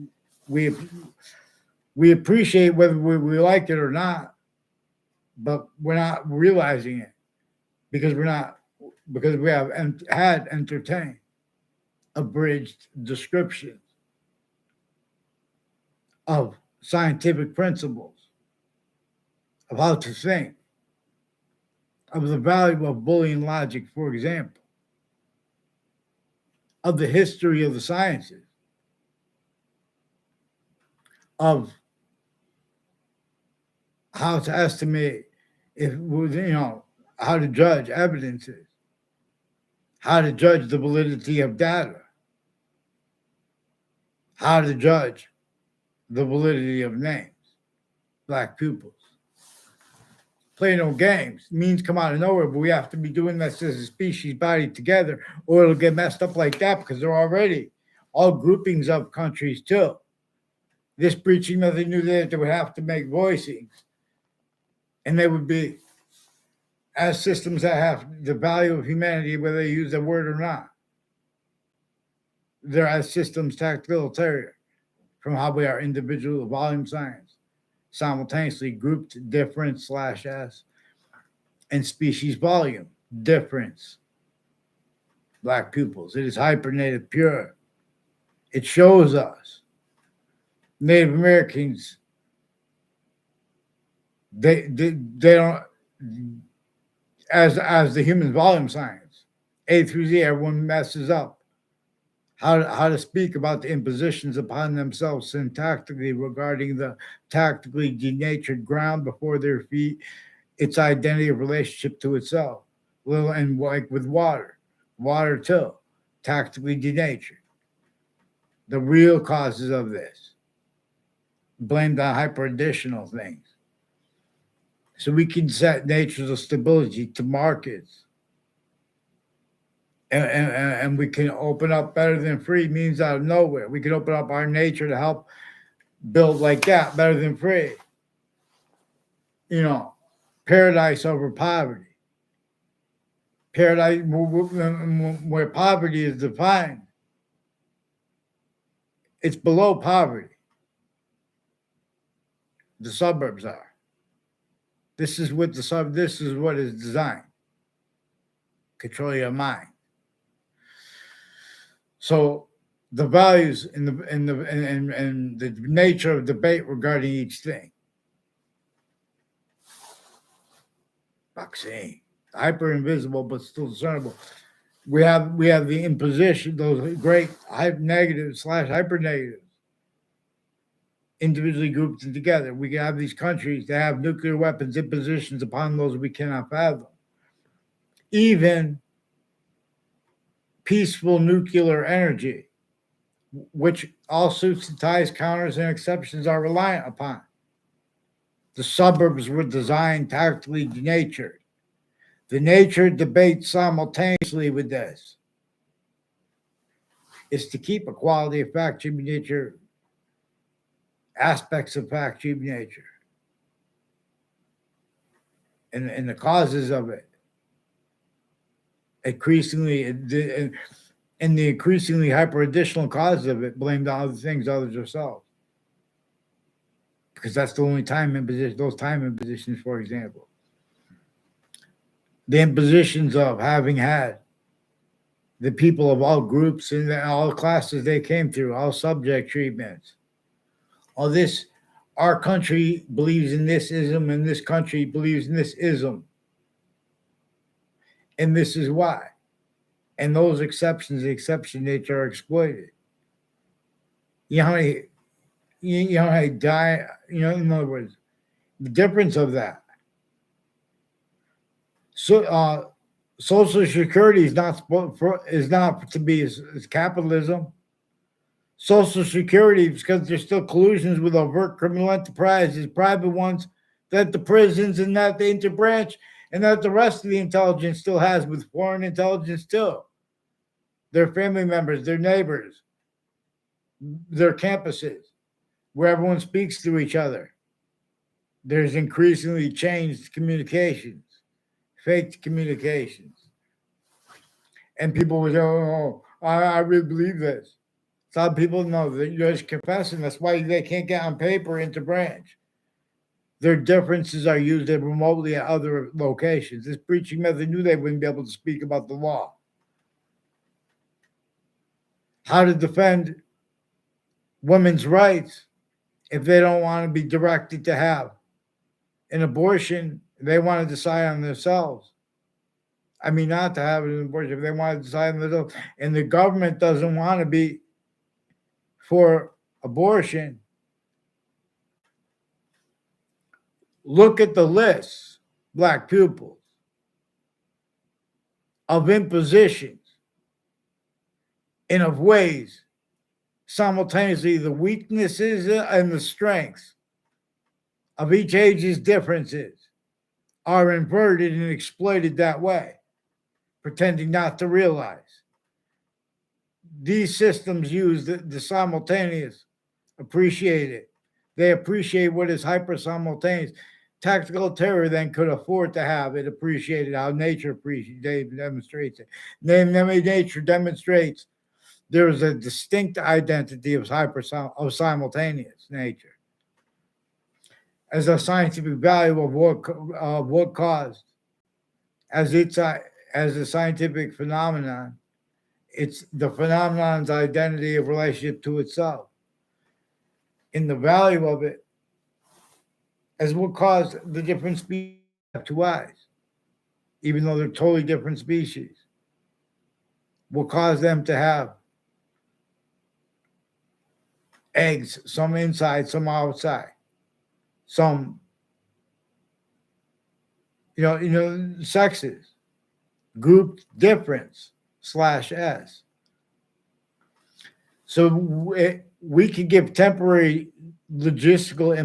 appreciate whether we like it or not, but we're not realizing it because we have had entertained abridged descriptions of scientific principles of how to think, of the value of Boolean logic, for example, of the history of the sciences, of how to estimate how to judge evidences, how to judge the validity of data, how to judge the validity of names, black pupils. Play no games. Means come out of nowhere, but we have to be doing this as a species body together, or it'll get messed up like that because they're already all groupings of countries too. This preaching method knew that they would have to make voicings, and they would be as systems that have the value of humanity, whether they use the word or not. they're as systems tactical terror from how we are individual volume science, simultaneously grouped difference slash S and species volume difference. Black pupils. It is hypernative pure. It shows us Native Americans. They don't as the human volume science A through Z. Everyone messes up how to speak about the impositions upon themselves syntactically regarding the tactically denatured ground before their feet, its identity of relationship to itself. Little and like with water too, tactically denatured. The real causes of this blamed on hyper additional things. So we can set natures of stability to markets. And we can open up better than free means out of nowhere. We can open up our nature to help build like that better than free. You know, paradise over poverty. Paradise where poverty is defined. It's below poverty. The suburbs are. This is what this is what is designed. Control your mind. So the values and the nature of debate regarding each thing. Vaccine, hyper invisible but still discernible. We have the imposition, those great negative slash hyper negatives, individually grouped together. We can have these countries that have nuclear weapons impositions upon those we cannot fathom. Even peaceful nuclear energy, which all suits and ties, counters, and exceptions are reliant upon. The suburbs were designed tactically denatured. The nature debate simultaneously with this is to keep equality of fact, human nature, aspects of fact, human nature, and the causes of it. Increasingly, and the increasingly hyper additional causes of it blamed on other things, others ourselves. Because that's the only time imposition, those time impositions, for example. The impositions of having had the people of all groups and all classes they came through, all subject treatments. All this, our country believes in this ism, and this country believes in this ism. And this is why. And those exceptions, the exception nature, are exploited. You know how many, die, in other words, the difference of that. So Social Security is not to be as capitalism. Social Security, because there's still collusions with overt criminal enterprises, private ones, that the prisons and that the interbranch and that the rest of the intelligence still has with foreign intelligence too. Their family members, their neighbors, their campuses, where everyone speaks to each other. There's increasingly changed communications, faked communications. And people would say, oh, I really believe this. Some people know that you're just confessing. That's why they can't get on paper into branch. Their differences are used remotely at other locations. This preaching method knew they wouldn't be able to speak about the law. How to defend women's rights if they don't want to be directed to have an abortion. They want to decide on themselves. I mean, not to have an abortion if they want to decide on themselves. And the government doesn't want to be for abortion. Look at the list, Black pupils, of impositions and of ways simultaneously the weaknesses and the strengths of each age's differences are inverted and exploited that way, pretending not to realize. These systems use the simultaneous, appreciate it. They appreciate what is hyper simultaneous. Tactical terror then could afford to have it appreciated how nature demonstrates it. Nature demonstrates there is a distinct identity of simultaneous nature as a scientific value of what caused as as a scientific phenomenon. It's the phenomenon's identity of relationship to itself, in the value of it as what caused the different species to have two eyes, even though they're totally different species. What caused them to have eggs, some inside, some outside, some sexes, group difference slash S. So we can give temporary logistical,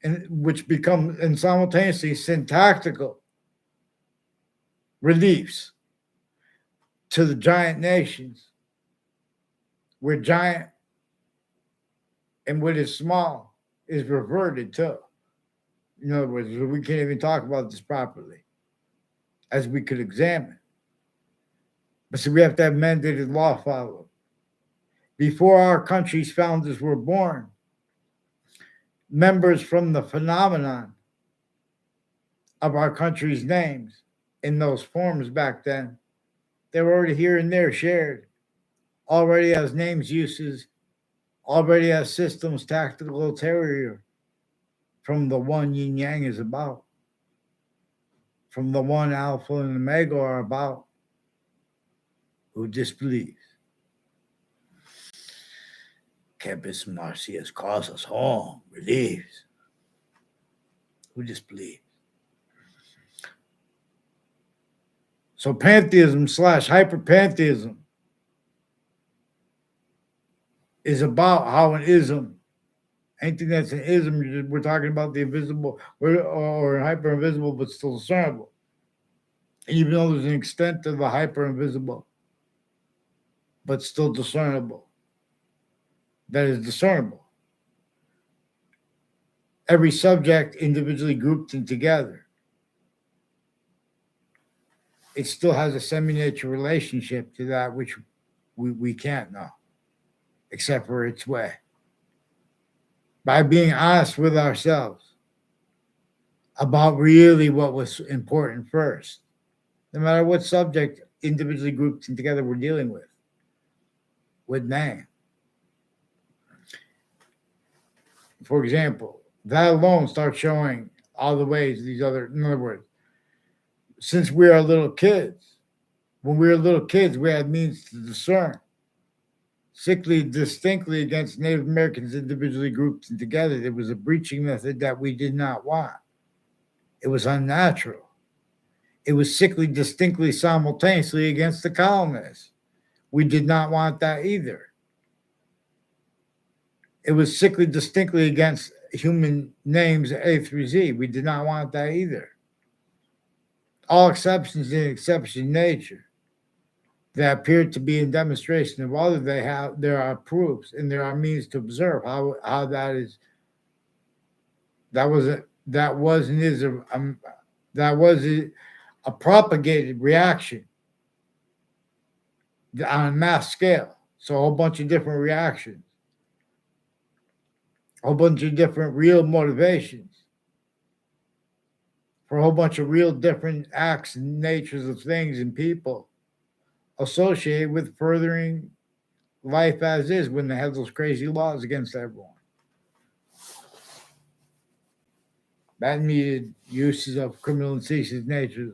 and which become and simultaneously syntactical reliefs to the giant nations, where giant and what is small is reverted to. In other words, we can't even talk about this properly as we could examine. But so we have to have mandated law followed. Before our country's founders were born, members from the phenomenon of our country's names in those forms back then, they were already here and there shared, already as names uses, already as systems tactical ulterior from the one yin yang is about, from the one alpha and omega are about, who disbelieves. Campus Marcius calls us home, relieves. Who disbelieves? So pantheism slash hyperpantheism is about how an ism, anything that's an ism, we're talking about the invisible or hyper invisible, but still discernible. And even though there's an extent to the hyper invisible, but still discernible, that is discernible. Every subject individually grouped and together, it still has a semi-nature relationship to that which we can't know, except for its way. By being honest with ourselves about really what was important first, no matter what subject individually grouped and together we're dealing with man. For example, that alone starts showing all the ways these other, in other words, since we are little kids, when we were little kids, we had means to discern sickly distinctly against Native Americans individually grouped and together. There was a breaching method that we did not want. It was unnatural. It was sickly distinctly simultaneously against the colonists. We did not want that either. It was sickly distinctly against human names A through Z. We did not want that either. All exceptions in exception nature that appear to be in demonstration of other, there are proofs and there are means to observe how that is. That was a propagated reaction on a mass scale. So a whole bunch of different reactions, a whole bunch of different real motivations for a whole bunch of real different acts and natures of things and people associated with furthering life as is when they have those crazy laws against everyone. Bad needed uses of criminal and ceaseless nature,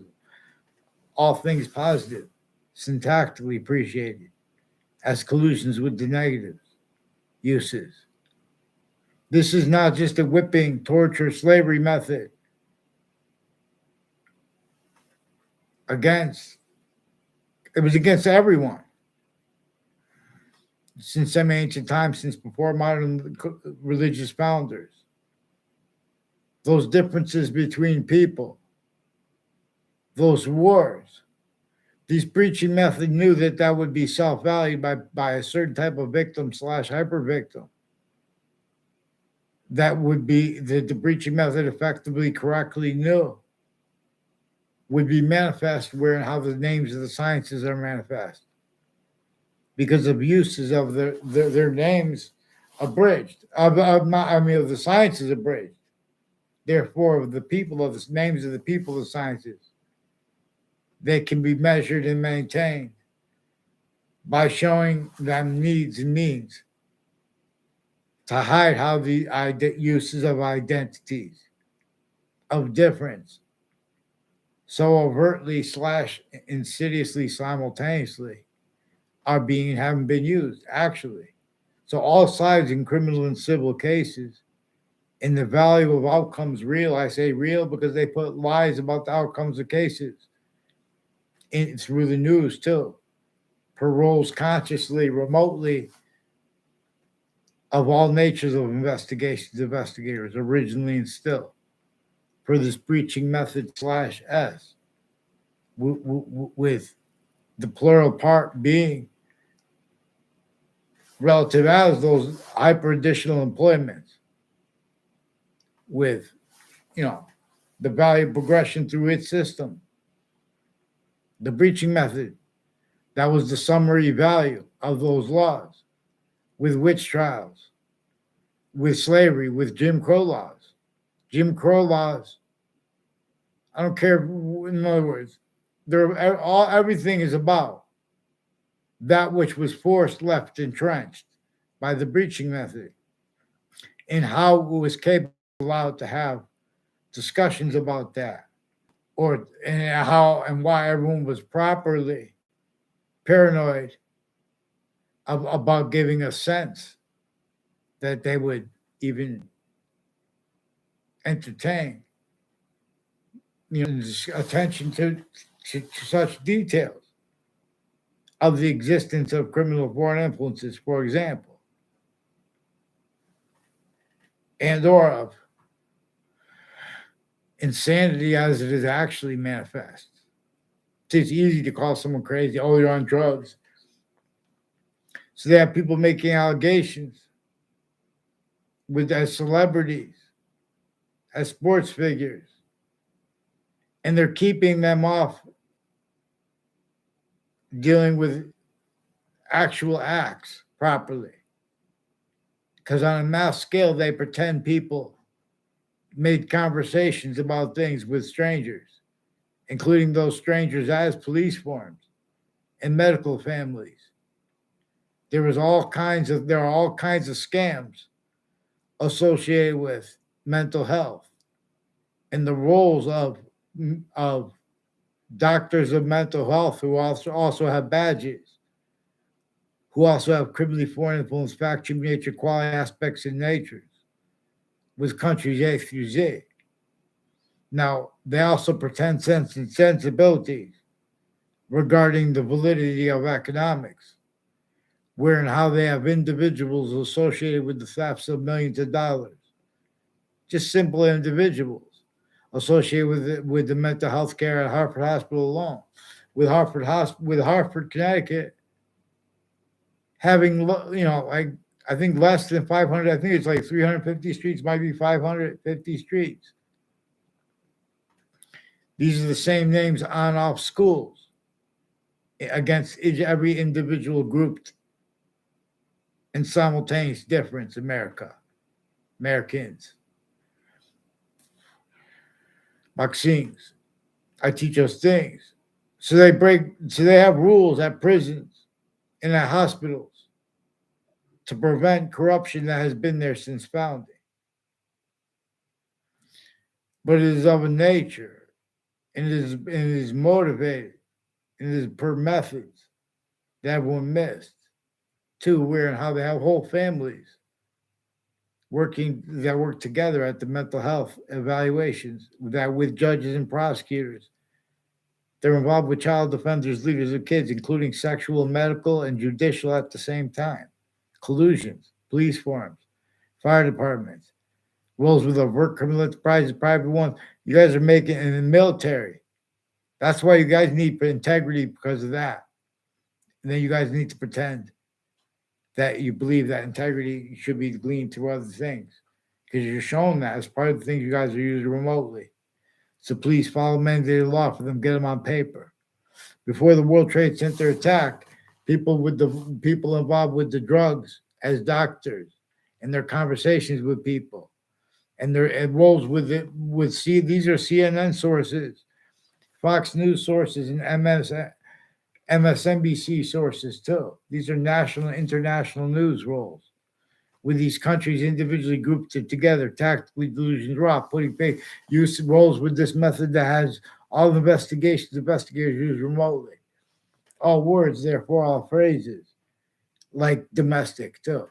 all things positive, syntactically appreciated as collusions with the negative uses. This is not just a whipping, torture, slavery method it was against everyone. Since some ancient times, since before modern religious founders. Those differences between people, those wars. These preaching method knew that would be self-valued by a certain type of victim slash hyper victim. That would be the preaching method effectively correctly knew would be manifest where and how the names of the sciences are manifest because of uses of their names abridged. Of the sciences abridged. Therefore, of the people of the names of the people of sciences, they can be measured and maintained by showing them needs and means to hide how the uses of identities of difference so overtly slash insidiously simultaneously are being haven't been used actually. So all sides in criminal and civil cases in the value of outcomes real. I say real because they put lies about the outcomes of cases through the news too. Paroles consciously, remotely of all natures of investigators originally and still for this breaching method slash S with the plural part being relative as those hyper additional employments with, the value progression through its system. The breaching method, that was the summary value of those laws with witch trials, with slavery, with Jim Crow laws. Jim Crow laws, I don't care, in other words, everything is about that which was forced, left entrenched by the breaching method and how it was capable allowed to have discussions about that and how and why everyone was properly paranoid about giving a sense that they would even entertain, attention to such details of the existence of criminal foreign influences, for example, and or of insanity as it is actually manifest. See, it's easy to call someone crazy. Oh, you're on drugs. So they have people making allegations as celebrities, as sports figures, and they're keeping them off dealing with actual acts properly. Because on a mass scale, they pretend people made conversations about things with strangers, including those strangers as police forms and medical families. There are all kinds of scams associated with mental health and the roles of doctors of mental health who also have badges, who also have criminally foreign influence, factual nature, quality aspects, and natures with countries A through Z. Now, they also pretend sense and sensibilities regarding the validity of economics, where and how they have individuals associated with the thefts of millions of dollars, just simple individuals associated with the mental health care at Hartford Hospital alone, with Hartford, Connecticut, having I think less than 500. I think it's like 350 streets, might be 550 streets. These are the same names on off schools against every individual group in simultaneous difference. Americans. Vaccines. I teach us things. So they have rules at prisons and at hospitals to prevent corruption that has been there since founding. But it is of a nature, and it is motivated, and it is per methods that everyone missed. Too, where and how they have whole families that work together at the mental health evaluations that with judges and prosecutors. They're involved with child defenders, leaders of kids, including sexual, medical, and judicial at the same time. Collusions, police forms, fire departments, roles with overt criminal enterprises, private ones. You guys are making in the military. That's why you guys need integrity because of that. And then you guys need to pretend that you believe that integrity should be gleaned through other things because you're shown that as part of the things you guys are using remotely. So please follow mandated law for them, get them on paper. Before the World Trade Center attack, people involved with the drugs as doctors and their conversations with people and their roles with it these are CNN sources, Fox News sources, and MSNBC sources too. These are national and international news roles. With these countries individually grouped together, tactically delusions raw, putting faith, use roles with this method that has all investigators use remotely. All words, therefore all phrases, like domestic too.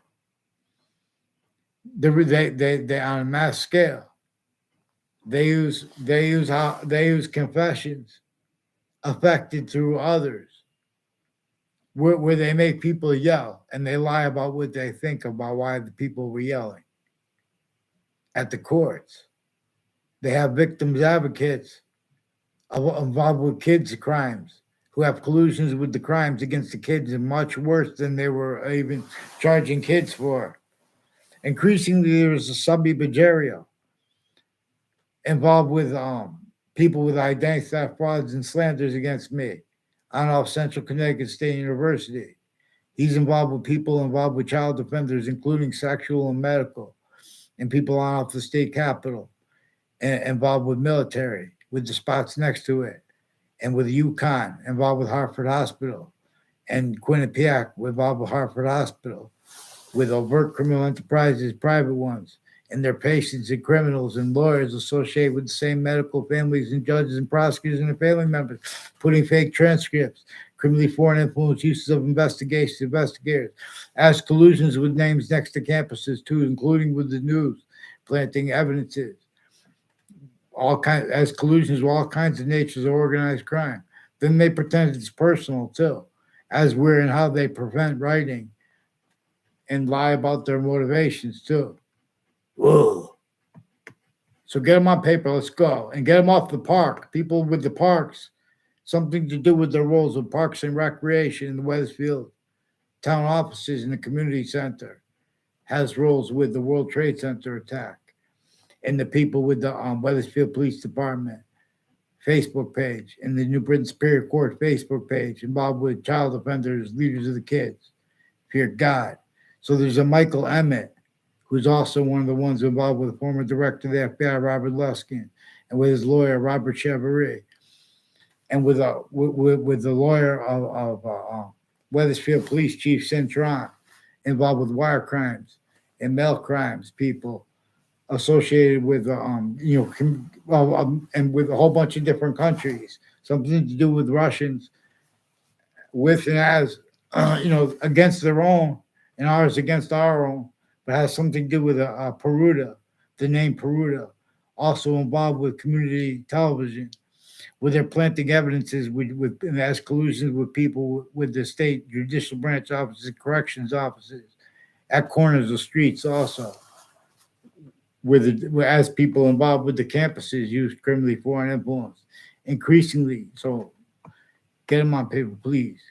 They on a mass scale. They use confessions affected through others, where they make people yell and they lie about what they think about why the people were yelling. At the courts, they have victims advocates involved with kids' crimes who have collusions with the crimes against the kids and much worse than they were even charging kids for. Increasingly, there is a sub-Iberia involved with people with identity theft, frauds, and slanders against me on off Central Connecticut State University. He's involved with people involved with child offenders, including sexual and medical, and people on off the state capitol, and involved with military, with the spots next to it, and with UConn, involved with Hartford Hospital, and Quinnipiac, involved with Hartford Hospital, with overt criminal enterprises, private ones, and their patients and criminals and lawyers associated with the same medical families and judges and prosecutors and their family members, putting fake transcripts, criminally foreign influence uses of investigators, as collusions with names next to campuses too, including with the news, planting evidences, as collusions with all kinds of natures of organized crime. Then they pretend it's personal too, as where and how they prevent writing and lie about their motivations too. Whoa. So get them on paper. Let's go. And get them off the park. People with the parks, something to do with their roles of parks and recreation in the Wethersfield town offices and the community center has roles with the World Trade Center attack. And the people with the Wethersfield Police Department Facebook page and the New Britain Superior Court Facebook page involved with child offenders, leaders of the kids. Fear God. So there's a Michael Emmett, who's also one of the ones involved with the former director of the FBI, Robert Luskin, and with his lawyer, Robert Chevalier, and with the lawyer of Wethersfield Police Chief Cintron, involved with wire crimes and mail crimes, people associated with, and with a whole bunch of different countries, something to do with Russians, with and as, against their own, and ours against our own, but has something to do with Peruta, the name Peruta, also involved with community television, where they're planting evidences with and as collusions with people with the state judicial branch offices, corrections offices, at corners of streets also, as people involved with the campuses use criminally foreign influence increasingly. So get them on paper, please.